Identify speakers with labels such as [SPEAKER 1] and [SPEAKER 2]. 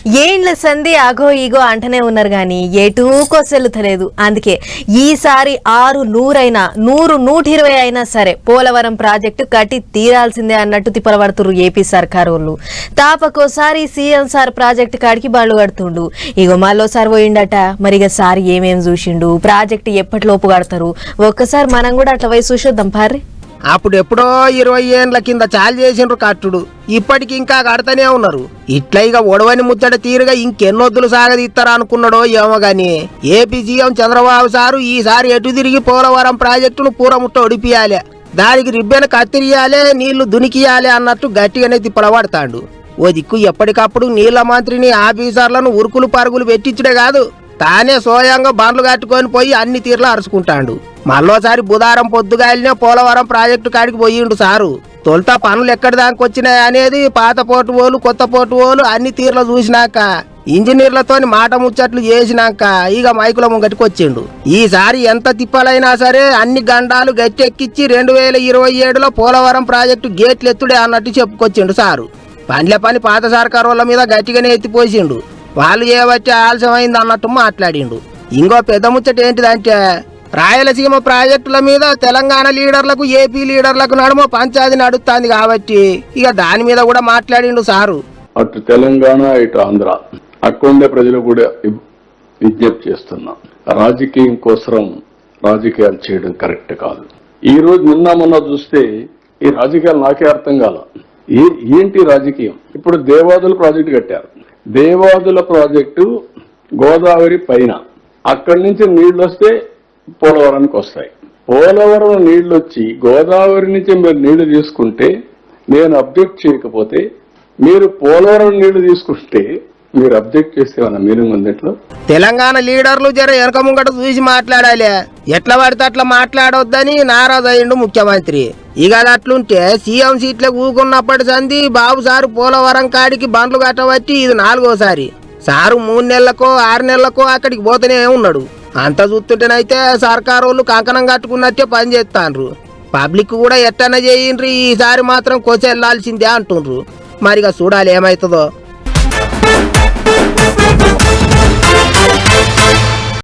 [SPEAKER 1] ఏండ్ల సంధి అగో ఇగో అంటనే ఉన్నారు గాని ఎటూ కొసెల్లుతలేదు. అందుకే ఈసారి 600 120 అయినా సరే పోలవరం ప్రాజెక్టు కట్టి తీరాల్సిందే అన్నట్టు తిప్పలబడుతురు ఏపీ సర్కారు వాళ్ళు. తాపకోసారి సీఎం సార్ ప్రాజెక్టు కాడికి బండ్లు కడుతుండు. ఇగో మళ్ళోసారి పోయిండట. మరి ఇక సార్ ఏమేం చూసిండు, ప్రాజెక్టు ఎప్పటిలోపు కడతారు, ఒక్కసారి మనం కూడా అట్లా పోయి చూసొద్దాం పారి.
[SPEAKER 2] అప్పుడు ఎప్పుడో 20 ఏండ్ల కింద చాలు చేసిండ్రు కట్టుడు, ఇప్పటికి ఇంకా కడతానే ఉన్నారు. ఇట్లా ఇక ఒడవని ముచ్చట తీరుగా ఇంకెన్నొద్దులు సాగదీస్తారా అనుకున్నాడో ఏమో గాని ఏపీ సీఎం చంద్రబాబు సారు ఈసారి ఎటు తిరిగి పోలవరం ప్రాజెక్టును పూరముట్ట ఒడిపియాలే, దానికి రిబ్బెన కత్తిరియాలే, నీళ్లు దునికియాలే అన్నట్టు గట్టిగానే తిప్పలబడతాడు. ఓ దిక్కు ఎప్పటికప్పుడు నీళ్ల మంత్రిని ఆఫీసర్లను ఉరుకులు పరుగులు పెట్టించుడే కాదు, తానే స్వయంగా బండ్లు కట్టుకొని పోయి అన్ని తీర్లు అరుచుకుంటాడు. మళ్ళోసారి బుధారం పొద్దుగాయలనే పోలవరం ప్రాజెక్టు కాడికి పోయిండు సారు. తొలుత పనులు ఎక్కడి దానికి వచ్చినాయి అనేది పాత పోటువోలు కొత్త పోటువోలు అన్ని తీర్లు చూసినాక ఇంజనీర్లతోని మాట ముచ్చట్లు చేసినాక ఇక మైకుల ముంగటికి వచ్చిండు. ఈసారి ఎంత తిప్పలైనా సరే అన్ని గండాలు గట్టెక్కిచ్చి 2027లో పోలవరం ప్రాజెక్టు గేట్లు ఎత్తుడే అన్నట్టు చెప్పుకొచ్చిండు సారు. పండ్ల పని పాత సర్కారు వాళ్ళ మీద గట్టిగానే ఎత్తిపోసిండు. వాళ్ళు చేయబట్టి ఆలస్యమైంది అన్నట్టు మాట్లాడిండు. ఇంకో పెద్ద ముచ్చట ఏంటిదంటే రాయలసీమ ప్రాజెక్టుల మీద తెలంగాణ లీడర్లకు ఏపీ లీడర్లకు నడుమ పంచాయతీ నడుస్తుంది కాబట్టి ఇక దాని మీద కూడా మాట్లాడిండు సారు.
[SPEAKER 3] అటు తెలంగాణ ఇటు ఆంధ్ర అక్కడుండే ప్రజలు కూడా విజ్ఞప్తి చేస్తున్నాం, రాజకీయం కోసం రాజకీయాలు చేయడం కరెక్ట్ కాదు. ఈ రోజు మొన్న చూస్తే ఈ రాజకీయాలు నాకే అర్థం కాల. ఏంటి రాజకీయం? ఇప్పుడు దేవాదుల ప్రాజెక్టు కట్టారు. దేవాదుల ప్రాజెక్టు గోదావరి పైన, అక్కడి నుంచి నీళ్లు వస్తే పోలవరానికి వస్తాయి. పోలవరం నీళ్లు వచ్చి గోదావరి నుంచి మీరు నీళ్లు తీసుకుంటే నేను అబ్జెక్ట్ చేయకపోతే, మీరు పోలవరం నీళ్లు తీసుకుంటే మీరు అబ్జెక్ట్ చేస్తే ఏమన్నా మీనింగ్ ఉంది? ఎట్లా
[SPEAKER 2] తెలంగాణ లీడర్లు జర వెనక ముంగట చూసి మాట్లాడాలి, ఎట్లా పడితే అట్లా మాట్లాడొద్దని నారాజు అయ్యిండు ముఖ్యమంత్రి. ఇక అట్లుంటే సీఎం సీట్లే ఊకున్నప్పటి సంది బాబు సారు పోలవరం కాడికి బండ్లు కట్టబట్టి ఇది 4వసారి. సారు 3 నెలలకో 6 నెలలకో అక్కడికి పోతూనే ఉన్నాడు. అంత చూస్తుంటేనైతే సర్కారు వాళ్ళు కంకణం కట్టుకున్నట్టే పని చేస్తాండ్రు. పబ్లిక్ కూడా ఎట్టన చేయండ్రి, ఈసారి మాత్రం కొచ్చి వెళ్లాల్సిందే అంటుండ్రు. మరిగా చూడాలి ఏమవుతుందో.